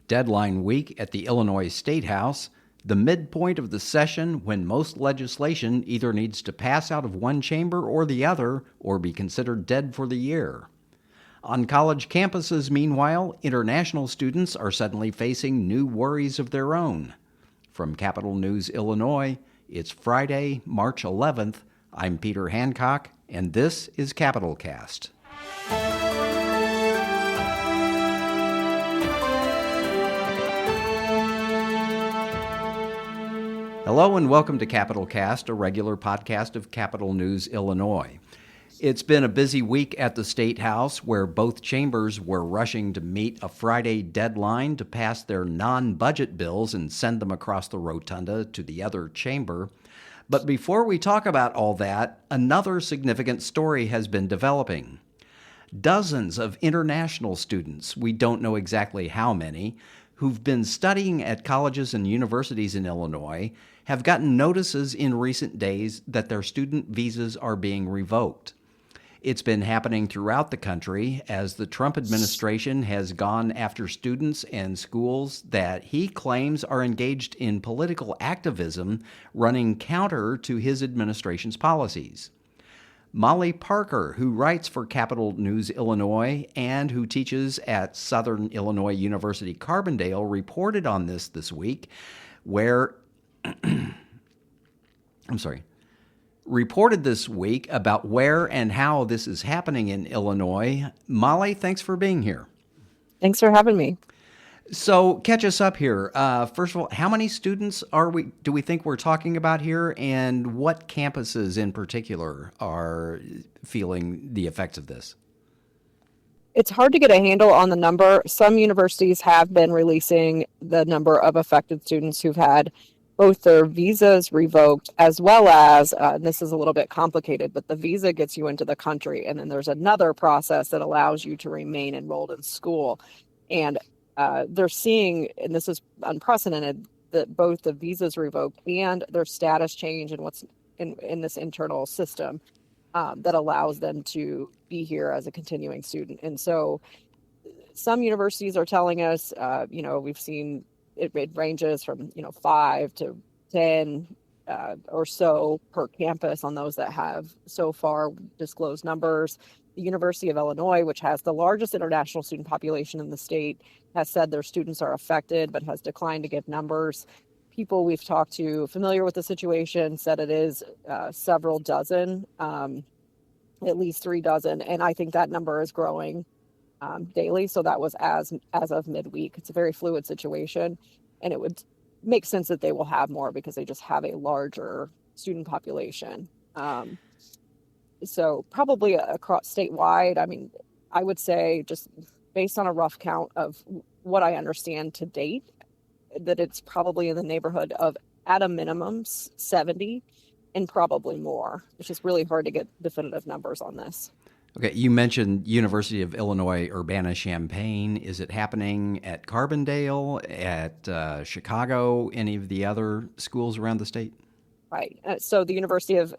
Deadline week at the Illinois State House, the midpoint of the session when most legislation either needs to pass out of one chamber or the other or be considered dead for the year. On college campuses, meanwhile, international students are suddenly facing new worries of their own. From Capital News, Illinois, it's Friday, March 11th. I'm Peter Hancock, and this is Capital Cast. Hello and welcome to Capital Cast, a regular podcast of Capital News, Illinois. It's been a busy week at the State House where both chambers were rushing to meet a Friday deadline to pass their non-budget bills and send them across the rotunda to the other chamber. But before we talk about all that, another significant story has been developing. Dozens of international students, we don't know exactly how many, who've been studying at colleges and universities in Illinois have gotten notices in recent days that their student visas are being revoked. It's been happening throughout the country as the Trump administration has gone after students and schools that he claims are engaged in political activism running counter to his administration's policies. Molly Parker, who writes for Capital News Illinois and who teaches at Southern Illinois University Carbondale, reported on this week, reported this week about where and how this is happening in Illinois. Molly, thanks for being here. Thanks for having me. So catch us up here. First of all, how many students do we think we're talking about here, and what campuses in particular are feeling the effects of this? It's hard to get a handle on the number. Some universities have been releasing the number of affected students who've had both their visas revoked, as well as, this is a little bit complicated, but the visa gets you into the country, and then there's another process that allows you to remain enrolled in school. And they're seeing, and this is unprecedented, that both the visas revoked and their status change and what's in this internal system that allows them to be here as a continuing student. And so some universities are telling us, we've seen it ranges from 5 to 10 or so per campus on those that have so far disclosed numbers. The University of Illinois, which has the largest international student population in the state, has said their students are affected, but has declined to give numbers. People we've talked to familiar with the situation said it is several dozen, at least 3 dozen, and I think that number is growing daily. So that was as of midweek. It's a very fluid situation, and it would make sense that they will have more because they just have a larger student population. So probably across statewide, I mean, I would say just based on a rough count of what I understand to date, that it's probably in the neighborhood of, at a minimum, 70 and probably more. It's just really hard to get definitive numbers on this. Okay, you mentioned University of Illinois Urbana-Champaign. Is it happening at Carbondale, at Chicago, any of the other schools around the state? Right. So the University of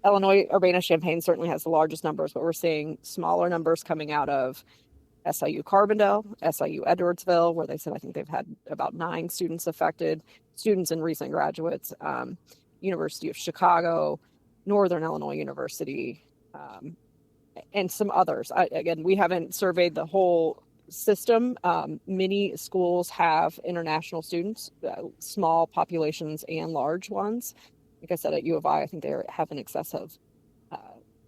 Illinois Urbana-Champaign certainly has the largest numbers, but we're seeing smaller numbers coming out of SIU Carbondale, SIU Edwardsville, where they said I think they've had about 9 students affected, students and recent graduates, University of Chicago, Northern Illinois University, and some others. Again, we haven't surveyed the whole system. Many schools have international students, small populations and large ones. Like I said, at U of I think they have in excess of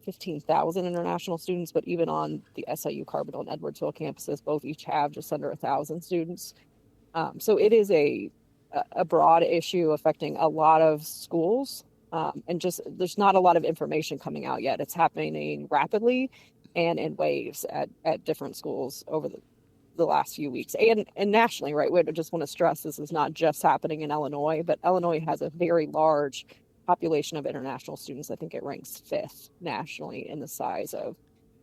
15,000 international students, but even on the SIU Carbondale and Edwardsville campuses, both each have just under 1,000 students. So it is a broad issue affecting a lot of schools, and just there's not a lot of information coming out yet. It's happening rapidly and in waves at different schools over the last few weeks and nationally, right? We just want to stress this is not just happening in Illinois, but Illinois has a very large population of international students. I think it ranks 5th nationally in the size of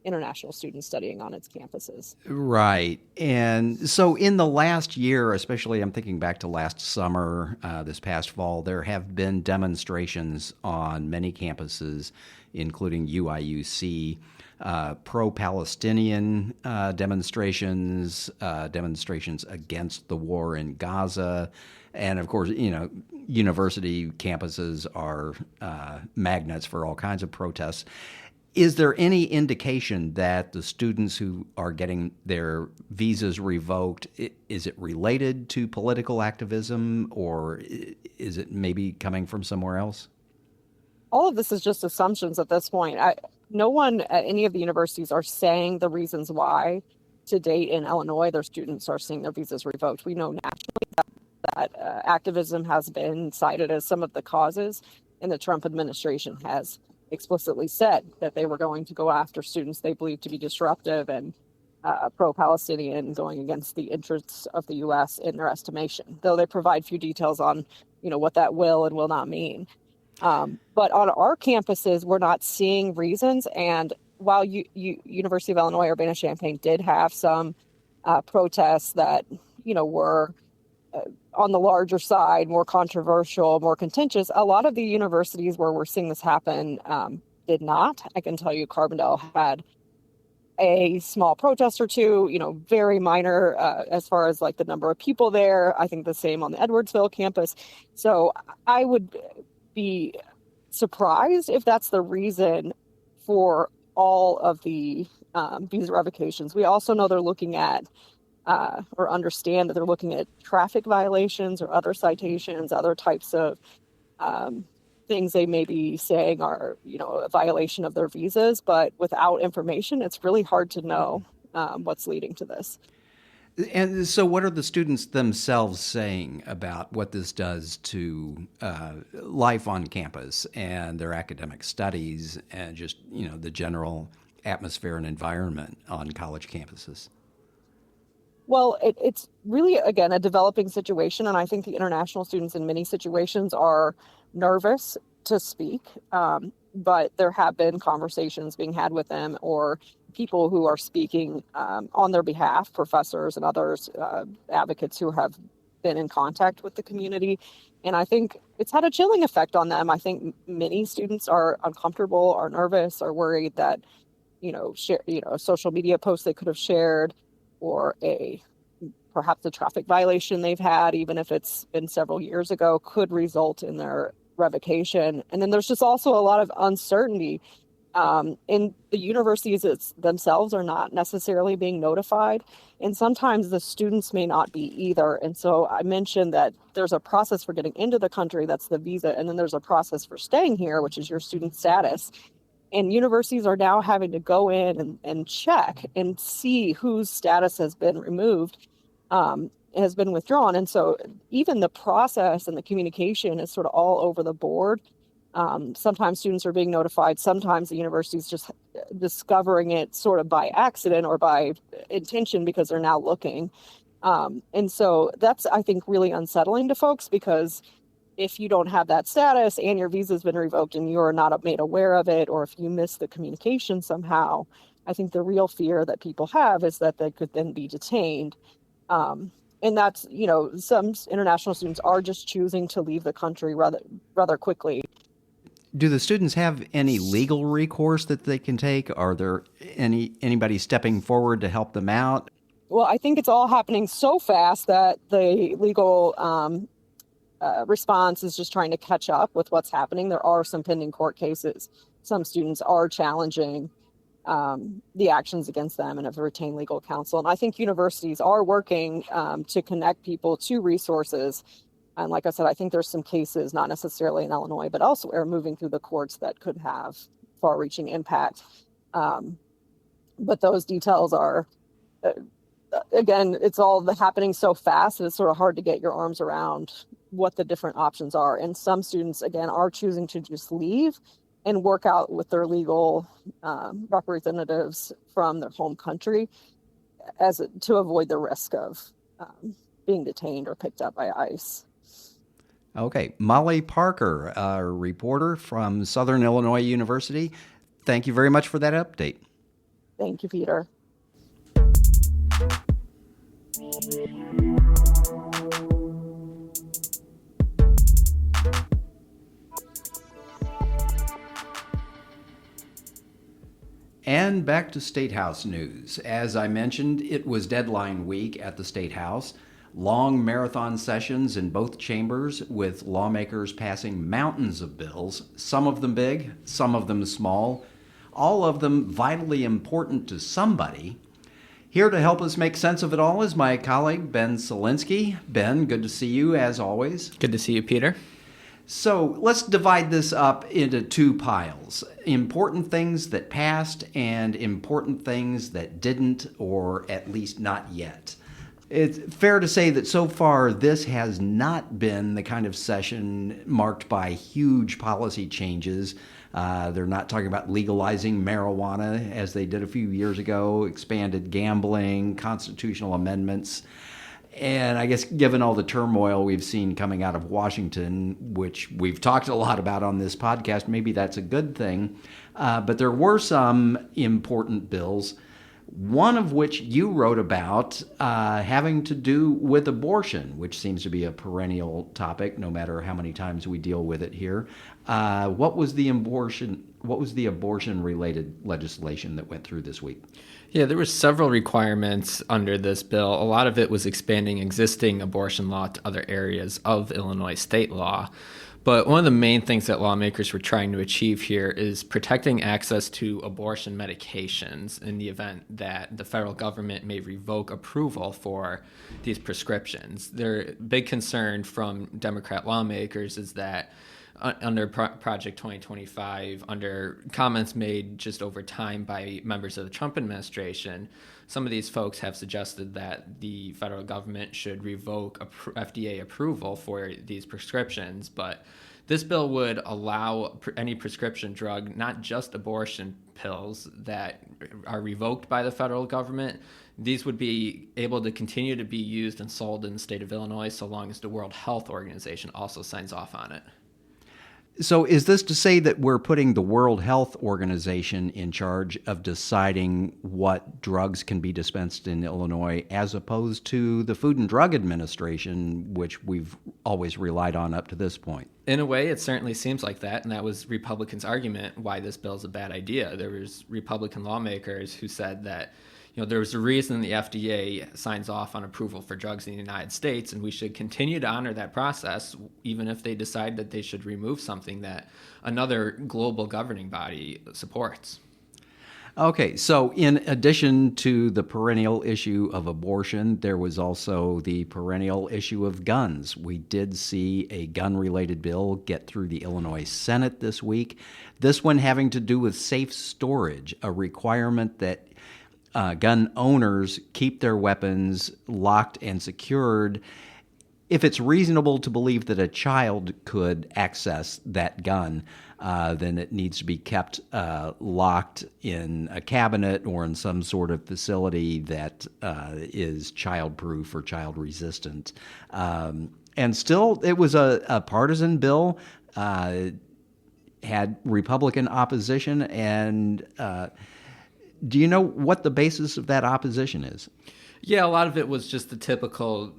international students studying on its campuses. Right. And so in the last year, especially I'm thinking back to last summer, this past fall, there have been demonstrations on many campuses, including UIUC, pro-Palestinian demonstrations, demonstrations against the war in Gaza. And of course, university campuses are magnets for all kinds of protests. Is there any indication that the students who are getting their visas revoked, is it related to political activism, or is it maybe coming from somewhere else? All of this is just assumptions at this point. No one at any of the universities are saying the reasons why to date in Illinois their students are seeing their visas revoked. We know nationally that activism has been cited as some of the causes, and the Trump administration has explicitly said that they were going to go after students they believe to be disruptive and pro-Palestinian, going against the interests of the U.S. in their estimation, though they provide few details on what that will and will not mean. But on our campuses, we're not seeing reasons. And while University of Illinois Urbana-Champaign did have some protests that were on the larger side, more controversial, more contentious, a lot of the universities where we're seeing this happen did not. I can tell you Carbondale had a small protest or two, very minor as far as like the number of people there. I think the same on the Edwardsville campus. So I would be surprised if that's the reason for all of the visa revocations. We also know they're looking at or understand that they're looking at traffic violations or other citations, other types of things they may be saying are, a violation of their visas. But without information, it's really hard to know what's leading to this. And so what are the students themselves saying about what this does to life on campus and their academic studies and just, the general atmosphere and environment on college campuses? Well, it's really, again, a developing situation. And I think the international students in many situations are nervous to speak. But there have been conversations being had with them, or people who are speaking on their behalf, professors and others, advocates who have been in contact with the community. And I think it's had a chilling effect on them. I think many students are uncomfortable, are nervous, are worried that, a social media post they could have shared, or perhaps a traffic violation they've had, even if it's been several years ago, could result in their revocation. And then there's just also a lot of uncertainty. In the universities themselves are not necessarily being notified, and sometimes the students may not be either. And so I mentioned that there's a process for getting into the country, that's the visa, and then there's a process for staying here, which is your student status. And universities are now having to go in and check and see whose status has been removed, has been withdrawn. And so even the process and the communication is sort of all over the board. Sometimes students are being notified. Sometimes the university is just discovering it sort of by accident or by intention because they're now looking. And so that's, I think, really unsettling to folks, because if you don't have that status and your visa has been revoked and you're not made aware of it, or if you miss the communication somehow, I think the real fear that people have is that they could then be detained. And that's, some international students are just choosing to leave the country rather quickly. Do the students have any legal recourse that they can take? Are there anybody stepping forward to help them out? Well, I think it's all happening so fast that the legal response is just trying to catch up with what's happening. There are some pending court cases. Some students are challenging the actions against them and have retained legal counsel. And I think universities are working to connect people to resources. And like I said, I think there's some cases, not necessarily in Illinois, but elsewhere, moving through the courts that could have far-reaching impact. But those details are, again, it's all happening so fast that it's sort of hard to get your arms around what the different options are. And some students, again, are choosing to just leave and work out with their legal representatives from their home country to avoid the risk of being detained or picked up by ICE. Okay. Molly Parker, a reporter from Southern Illinois University. Thank you very much for that update. Thank you, Peter. And back to State House news. As I mentioned, it was deadline week at the State House. Long marathon sessions in both chambers with lawmakers passing mountains of bills, some of them big, some of them small, all of them vitally important to somebody. Here to help us make sense of it all is my colleague, Ben Szalinski. Ben, good to see you as always. Good to see you, Peter. So let's divide this up into two piles. Important things that passed and important things that didn't, or at least not yet. It's fair to say that so far this has not been the kind of session marked by huge policy changes. They're not talking about legalizing marijuana as they did a few years ago, expanded gambling, constitutional amendments. And I guess given all the turmoil we've seen coming out of Washington, which we've talked a lot about on this podcast, maybe that's a good thing. But there were some important bills, one of which you wrote about having to do with abortion, which seems to be a perennial topic, no matter how many times we deal with it here. What was the abortion-related legislation that went through this week? Yeah, there were several requirements under this bill. A lot of it was expanding existing abortion law to other areas of Illinois state law. But one of the main things that lawmakers were trying to achieve here is protecting access to abortion medications in the event that the federal government may revoke approval for these prescriptions. Their big concern from Democrat lawmakers is that under Project 2025, under comments made just over time by members of the Trump administration, some of these folks have suggested that the federal government should revoke FDA approval for these prescriptions. But this bill would allow any prescription drug, not just abortion pills, that are revoked by the federal government. These would be able to continue to be used and sold in the state of Illinois so long as the World Health Organization also signs off on it. So is this to say that we're putting the World Health Organization in charge of deciding what drugs can be dispensed in Illinois as opposed to the Food and Drug Administration, which we've always relied on up to this point? In a way, it certainly seems like that, and that was Republicans' argument why this bill is a bad idea. There was Republican lawmakers who said that there was a reason the FDA signs off on approval for drugs in the United States, and we should continue to honor that process, even if they decide that they should remove something that another global governing body supports. Okay, so in addition to the perennial issue of abortion, there was also the perennial issue of guns. We did see a gun-related bill get through the Illinois Senate this week. This one having to do with safe storage, a requirement that gun owners keep their weapons locked and secured if it's reasonable to believe that a child could access that gun. Then it needs to be kept locked in a cabinet or in some sort of facility that is child-proof or child-resistant. And still, it was a partisan bill, had Republican opposition, and do you know what the basis of that opposition is? Yeah, a lot of it was just the typical,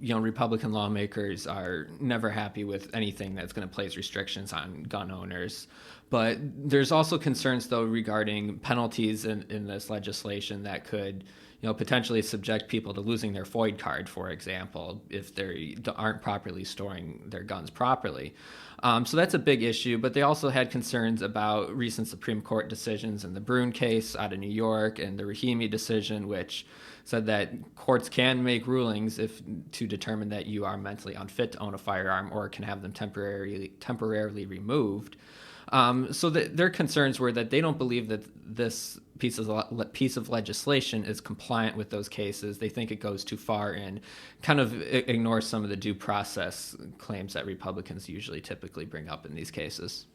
Republican lawmakers are never happy with anything that's going to place restrictions on gun owners. But there's also concerns, though, regarding penalties in this legislation that could, potentially subject people to losing their FOID card, for example, if they aren't properly storing their guns properly. So that's a big issue, but they also had concerns about recent Supreme Court decisions in the Brune case out of New York and the Rahimi decision, which said that courts can make rulings to determine that you are mentally unfit to own a firearm or can have them temporarily removed. So their concerns were that they don't believe that this piece of legislation is compliant with those cases. They think it goes too far and kind of ignores some of the due process claims that Republicans usually typically bring up in these cases.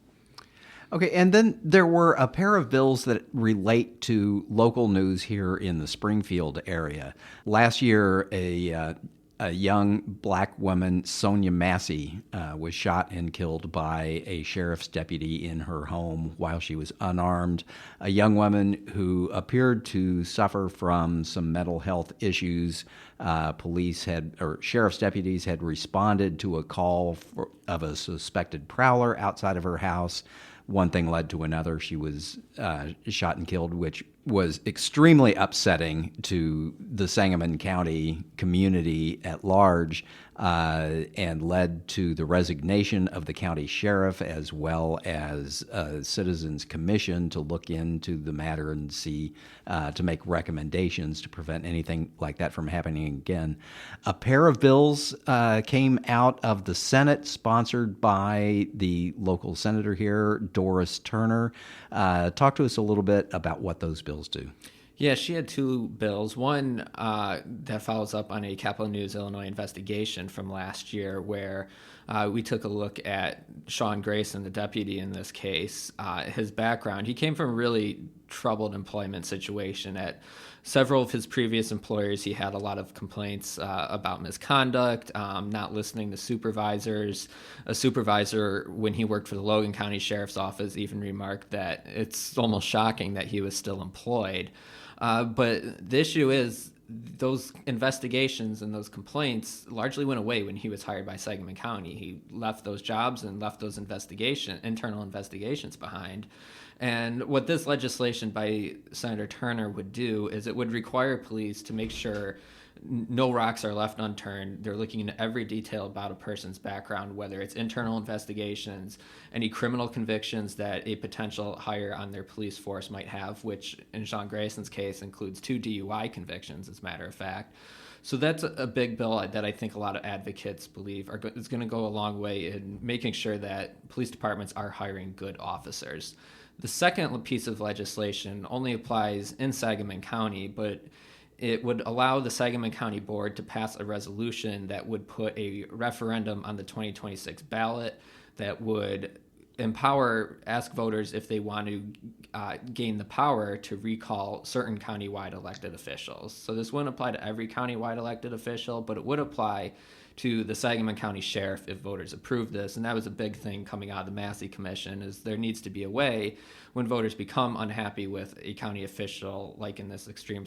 Okay, and then there were a pair of bills that relate to local news here in the Springfield area. Last year, a young black woman, Sonia Massey, was shot and killed by a sheriff's deputy in her home while she was unarmed. A young woman who appeared to suffer from some mental health issues. Sheriff's deputies had responded to a call of a suspected prowler outside of her house. one thing led to another. She was shot and killed, which was extremely upsetting to the Sangamon County community at large, and led to the resignation of the county sheriff as well as a citizens commission to look into the matter and see to make recommendations to prevent anything like that from happening again. A pair of bills came out of the Senate sponsored by the local senator here, Doris Turner. Talk to us a little bit about what those bills do. Yeah, she had two bills. One that follows up on a Capital News Illinois investigation from last year where we took a look at Sean Grayson, the deputy in this case, his background. He came from a really troubled employment situation. At several of his previous employers, he had a lot of complaints about misconduct, not listening to supervisors. A supervisor, when he worked for the Logan County Sheriff's Office, even remarked that it's almost shocking that he was still employed. But the issue is those investigations and those complaints largely went away when he was hired by Sangamon County. He left those jobs and left those internal investigations behind. And what this legislation by Senator Turner would do is it would require police to make sure no rocks are left unturned. They're looking into every detail about a person's background, whether it's internal investigations, any criminal convictions that a potential hire on their police force might have, which in Sean Grayson's case includes 2 DUI convictions, as a matter of fact. So that's a big bill that I think a lot of advocates believe is going to go a long way in making sure that police departments are hiring good officers. The second piece of legislation only applies in Sangamon County, but it would allow the Sangamon County Board to pass a resolution that would put a referendum on the 2026 ballot that would ask voters if they want to gain the power to recall certain countywide elected officials. So this wouldn't apply to every countywide elected official, but it would apply to the Sangamon County Sheriff if voters approve this. And that was a big thing coming out of the Massey Commission, is there needs to be a way when voters become unhappy with a county official, like in this extreme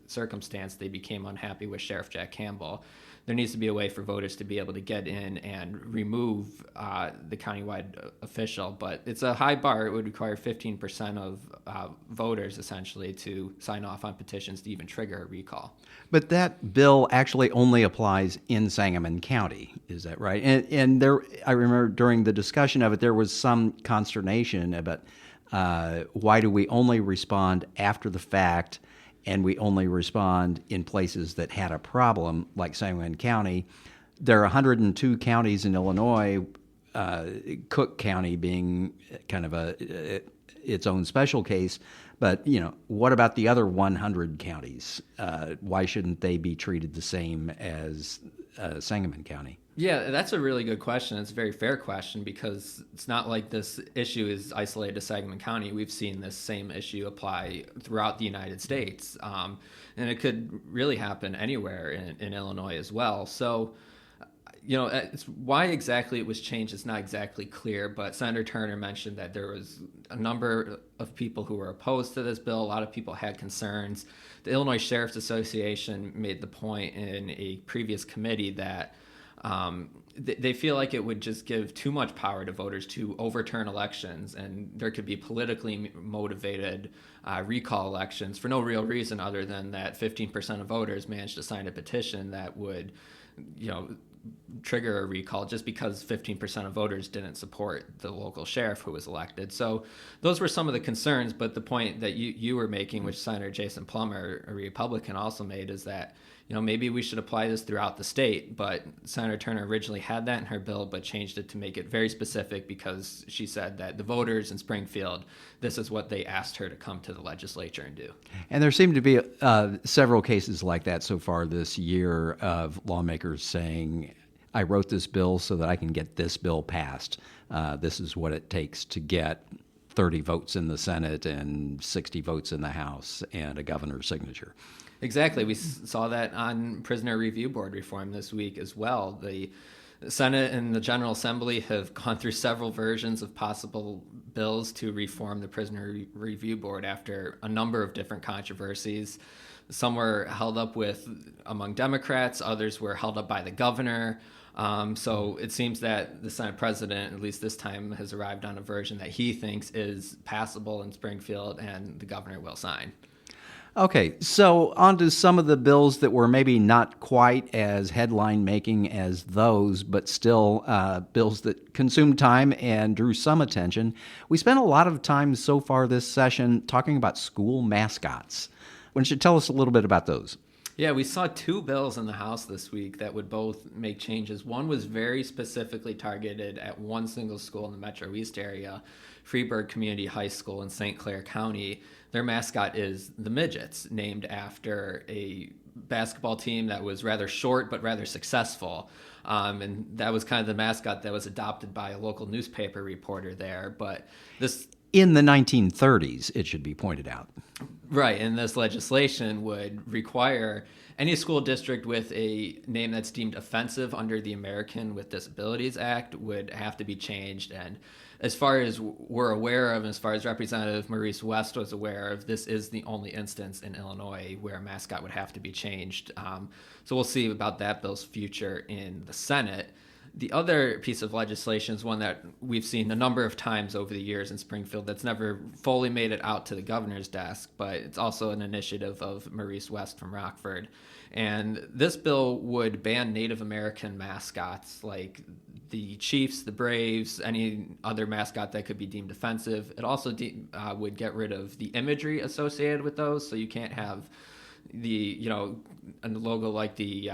circumstance, they became unhappy with Sheriff Jack Campbell. There needs to be a way for voters to be able to get in and remove the countywide official, but it's a high bar. It would require 15% of voters essentially to sign off on petitions to even trigger a recall. But that bill actually only applies in Sangamon County, is that right? And there, I remember during the discussion of it, there was some consternation about why do we only respond after the fact, and we only respond in places that had a problem, like Sangamon County. There are 102 counties in Illinois, Cook County being kind of its own special case. But, what about the other 100 counties? Why shouldn't they be treated the same as Sangamon County? Yeah, that's a really good question. It's a very fair question because it's not like this issue is isolated to Sangamon County. We've seen this same issue apply throughout the United States. And it could really happen anywhere in Illinois as well. So, it's why exactly it was changed is not exactly clear, but Senator Turner mentioned that there was a number of people who were opposed to this bill. A lot of people had concerns. The Illinois Sheriff's Association made the point in a previous committee that they feel like it would just give too much power to voters to overturn elections, and there could be politically motivated recall elections for no real reason other than that 15% of voters managed to sign a petition that would, trigger a recall just because 15% of voters didn't support the local sheriff who was elected. So those were some of the concerns, but the point that you were making, which Senator Jason Plummer, a Republican, also made, is that maybe we should apply this throughout the state. But Senator Turner originally had that in her bill, but changed it to make it very specific because she said that the voters in Springfield, this is what they asked her to come to the legislature and do. And there seem to be several cases like that so far this year of lawmakers saying, I wrote this bill so that I can get this bill passed. This is what it takes to get 30 votes in the Senate and 60 votes in the House and a governor's signature. Exactly. We saw that on Prisoner Review Board reform this week as well. The Senate and the General Assembly have gone through several versions of possible bills to reform the Prisoner Review Board after a number of different controversies. Some were held up with among Democrats, others were held up by the governor. So it seems that the Senate president, at least this time, has arrived on a version that he thinks is passable in Springfield and the governor will sign. Okay, so on to some of the bills that were maybe not quite as headline-making as those, but still bills that consumed time and drew some attention. We spent a lot of time so far this session talking about school mascots. Why don't you tell us a little bit about those? Yeah, we saw two bills in the House this week that would both make changes. One was very specifically targeted at one single school in the Metro East area, Freeburg Community High School in St. Clair County. Their mascot is the Midgets, named after a basketball team that was rather short but rather successful. And that was kind of the mascot that was adopted by a local newspaper reporter there. But this... In the 1930s, it should be pointed out. Right, and this legislation would require any school district with a name that's deemed offensive under the American with Disabilities Act would have to be changed. And as far as we're aware of, and as far as Representative Maurice West was aware of, this is the only instance in Illinois where a mascot would have to be changed. So we'll see about that bill's future in the Senate. The other piece of legislation is one that we've seen a number of times over the years in Springfield that's never fully made it out to the governor's desk, but it's also an initiative of Maurice West from Rockford. And this bill would ban Native American mascots like the Chiefs, the Braves, any other mascot that could be deemed offensive. It also would get rid of the imagery associated with those, so you can't have a logo like the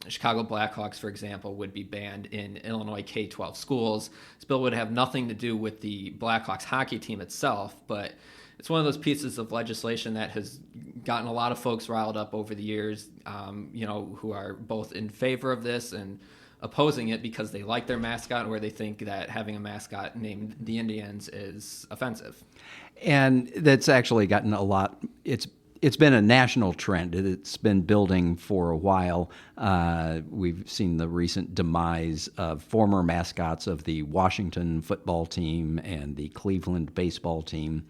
Chicago Blackhawks, for example, would be banned in Illinois K-12 schools. This bill would have nothing to do with the Blackhawks hockey team itself, but it's one of those pieces of legislation that has gotten a lot of folks riled up over the years, who are both in favor of this and opposing it because they like their mascot or they think that having a mascot named the Indians is offensive. And that's actually gotten a lot. It's been a national trend. It's been building for a while. We've seen the recent demise of former mascots of the Washington football team and the Cleveland baseball team.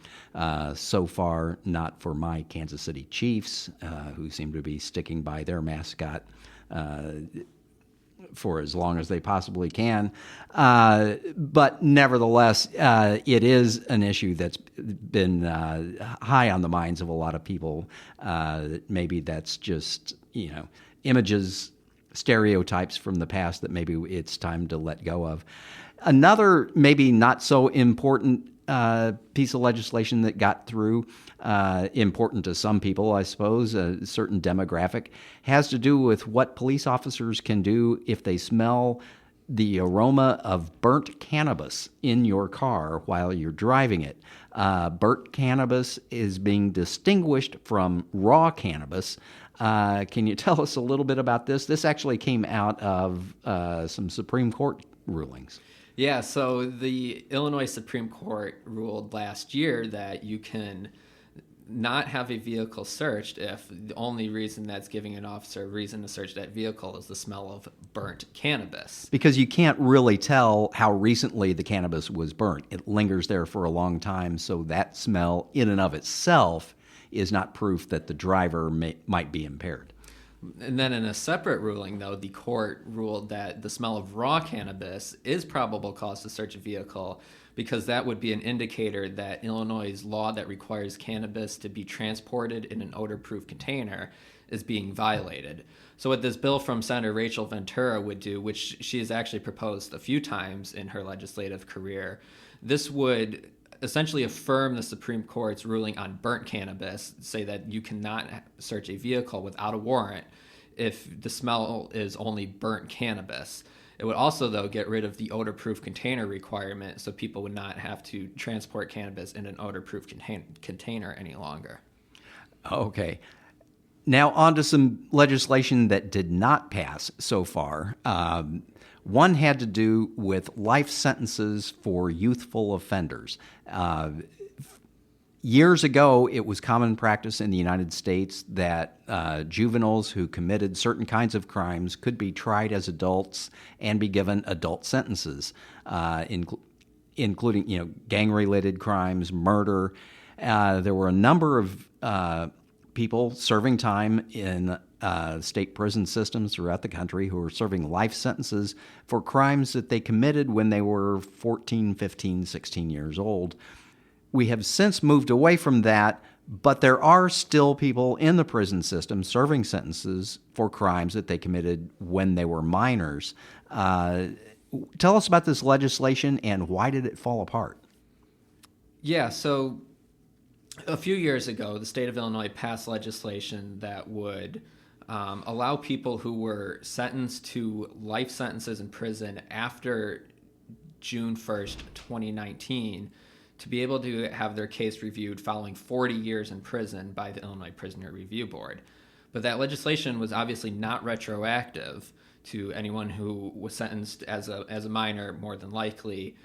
So far, not for my Kansas City Chiefs, who seem to be sticking by their mascot for as long as they possibly can. But nevertheless, it is an issue that's been high on the minds of a lot of people. Maybe that's just, images, stereotypes from the past that maybe it's time to let go of. Another maybe not so important piece of legislation that got through, important to some people, I suppose, a certain demographic, has to do with what police officers can do if they smell the aroma of burnt cannabis in your car while you're driving it. Burnt cannabis is being distinguished from raw cannabis. Can you tell us a little bit about this? This actually came out of some Supreme Court rulings. Yeah, so the Illinois Supreme Court ruled last year that you can not have a vehicle searched if the only reason that's giving an officer a reason to search that vehicle is the smell of burnt cannabis. Because you can't really tell how recently the cannabis was burnt. It lingers there for a long time, so that smell in and of itself is not proof that the driver might be impaired. And then in a separate ruling, though, the court ruled that the smell of raw cannabis is probable cause to search a vehicle because that would be an indicator that Illinois' law that requires cannabis to be transported in an odor-proof container is being violated. So what this bill from Senator Rachel Ventura would do, which she has actually proposed a few times in her legislative career, this would essentially affirm the Supreme Court's ruling on burnt cannabis, say that you cannot search a vehicle without a warrant if the smell is only burnt cannabis. It would also, though, get rid of the odor-proof container requirement so people would not have to transport cannabis in an odor-proof container any longer. Okay. Now on to some legislation that did not pass so far. One had to do with life sentences for youthful offenders. Years ago, it was common practice in the United States that juveniles who committed certain kinds of crimes could be tried as adults and be given adult sentences, including gang-related crimes, murder. There were a number of people serving time in state prison systems throughout the country who are serving life sentences for crimes that they committed when they were 14, 15, 16 years old. We have since moved away from that, but there are still people in the prison system serving sentences for crimes that they committed when they were minors. Tell us about this legislation and why did it fall apart? Yeah, so a few years ago, the state of Illinois passed legislation that would allow people who were sentenced to life sentences in prison after June 1st, 2019, to be able to have their case reviewed following 40 years in prison by the Illinois Prisoner Review Board. But that legislation was obviously not retroactive to anyone who was sentenced as a minor, more than likely,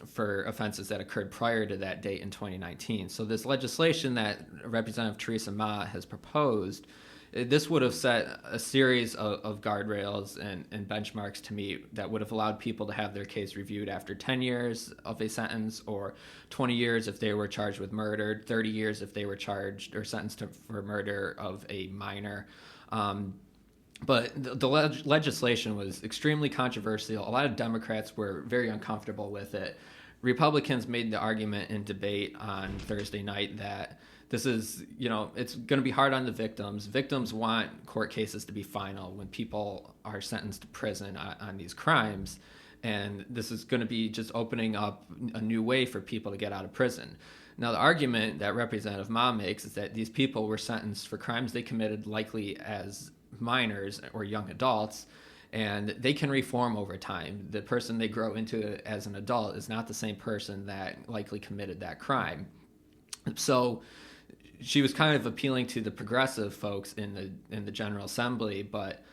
for offenses that occurred prior to that date in 2019. So this legislation that Representative Teresa Ma has proposed, this would have set a series of guardrails and benchmarks to meet that would have allowed people to have their case reviewed after 10 years of a sentence, or 20 years if they were charged with murder, 30 years if they were charged or sentenced for murder of a minor. But the legislation was extremely controversial. A lot of Democrats were very uncomfortable with it. Republicans made the argument in debate on Thursday night that this is, it's going to be hard on the victims. Victims want court cases to be final when people are sentenced to prison on these crimes. And this is going to be just opening up a new way for people to get out of prison. Now, the argument that Representative Ma makes is that these people were sentenced for crimes they committed likely as minors or young adults, and they can reform over time. The person they grow into as an adult is not the same person that likely committed that crime. So she was kind of appealing to the progressive folks in the General Assembly, but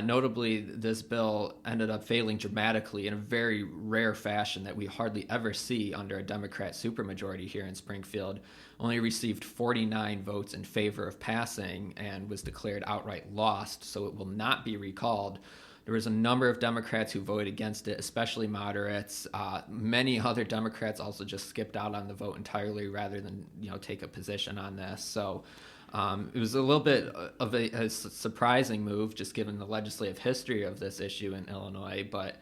notably this bill ended up failing dramatically in a very rare fashion that we hardly ever see under a Democrat supermajority here in Springfield. Only received 49 votes in favor of passing and was declared outright lost, so it will not be recalled. There was a number of Democrats who voted against it, especially moderates. Many other Democrats also just skipped out on the vote entirely rather than take a position on this. So it was a little bit of a surprising move, just given the legislative history of this issue in Illinois, but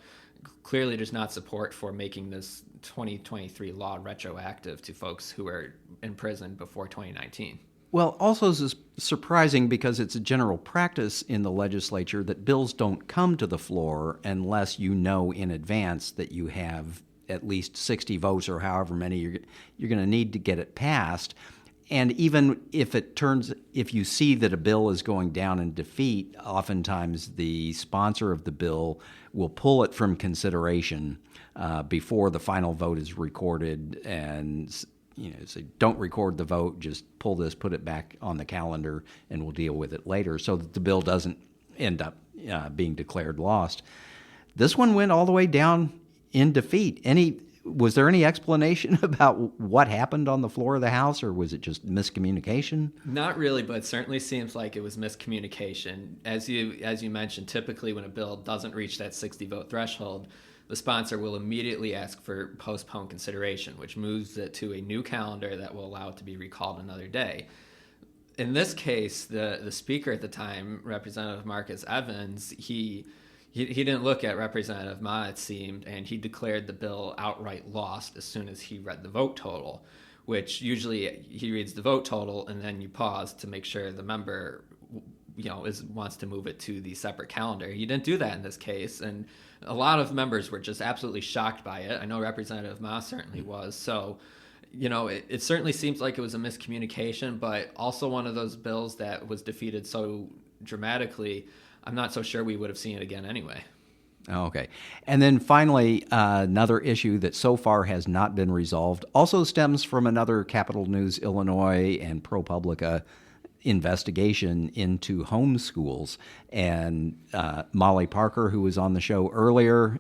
clearly there's not support for making this 2023 law retroactive to folks who were in prison before 2019. Well, also this is surprising because it's a general practice in the legislature that bills don't come to the floor unless you know in advance that you have at least 60 votes or however many you're going to need to get it passed. And even if you see that a bill is going down in defeat, oftentimes the sponsor of the bill will pull it from consideration before the final vote is recorded and say, don't record the vote, just pull this, put it back on the calendar, and we'll deal with it later so that the bill doesn't end up being declared lost. This one went all the way down in defeat. Was there any explanation about what happened on the floor of the House, or was it just miscommunication? Not really, but it certainly seems like it was miscommunication. As you mentioned, typically when a bill doesn't reach that 60-vote threshold, the sponsor will immediately ask for postponed consideration, which moves it to a new calendar that will allow it to be recalled another day. In this case, the speaker at the time, Representative Marcus Evans, he didn't look at Representative Ma, it seemed, and he declared the bill outright lost as soon as he read the vote total, which usually he reads the vote total and then you pause to make sure the member wants to move it to the separate calendar. He didn't do that in this case, and a lot of members were just absolutely shocked by it. I know Representative Ma certainly was. So, it certainly seems like it was a miscommunication, but also one of those bills that was defeated so dramatically, I'm not so sure we would have seen it again anyway. Okay. And then finally, another issue that so far has not been resolved also stems from another Capital News Illinois and ProPublica investigation into homeschools. And Molly Parker, who was on the show earlier,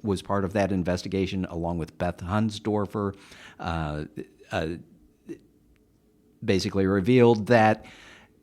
was part of that investigation along with Beth Hunsdorfer, basically revealed that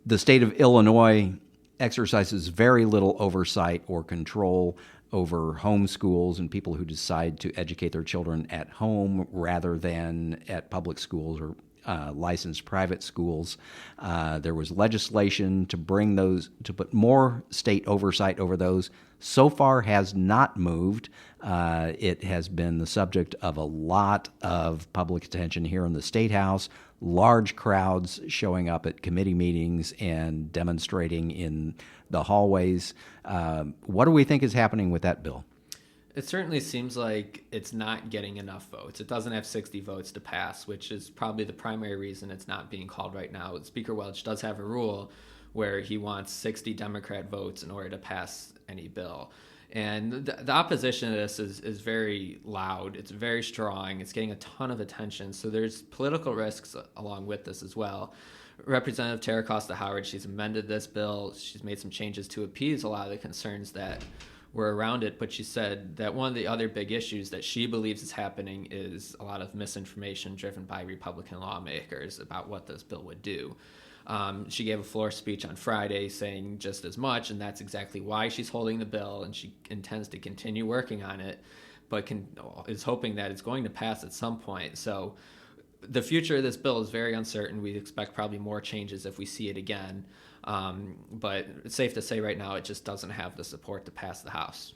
the state of Illinois exercises very little oversight or control over homeschools and people who decide to educate their children at home rather than at public schools or licensed private schools. There was legislation to put more state oversight over those. So far has not moved. It has been the subject of a lot of public attention here in the State House, large crowds showing up at committee meetings and demonstrating in the hallways. What do we think is happening with that bill? It certainly seems like it's not getting enough votes. It doesn't have 60 votes to pass, which is probably the primary reason it's not being called right now. Speaker Welch does have a rule where he wants 60 Democrat votes in order to pass any bill. And the opposition to this is very loud. It's very strong. It's getting a ton of attention. So there's political risks along with this as well. Representative Tara Costa Howard, she's amended this bill. She's made some changes to appease a lot of the concerns that were around it, but she said that one of the other big issues that she believes is happening is a lot of misinformation driven by Republican lawmakers about what this bill would do. She gave a floor speech on Friday saying just as much, and that's exactly why she's holding the bill, and she intends to continue working on it, but is hoping that it's going to pass at some point. So the future of this bill is very uncertain. We expect probably more changes if we see it again. But it's safe to say right now it just doesn't have the support to pass the House.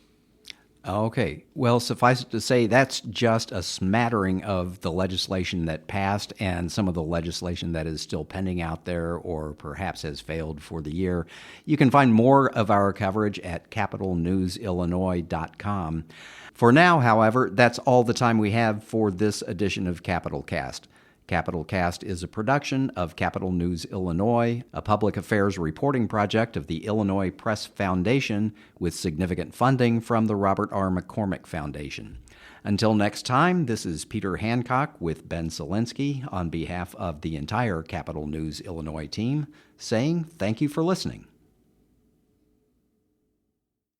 Okay. Well, suffice it to say, that's just a smattering of the legislation that passed and some of the legislation that is still pending out there or perhaps has failed for the year. You can find more of our coverage at capitalnewsillinois.com. For now, however, that's all the time we have for this edition of Capital Cast. Capital Cast is a production of Capital News Illinois, a public affairs reporting project of the Illinois Press Foundation with significant funding from the Robert R. McCormick Foundation. Until next time, this is Peter Hancock with Ben Szalinski on behalf of the entire Capital News Illinois team, saying thank you for listening.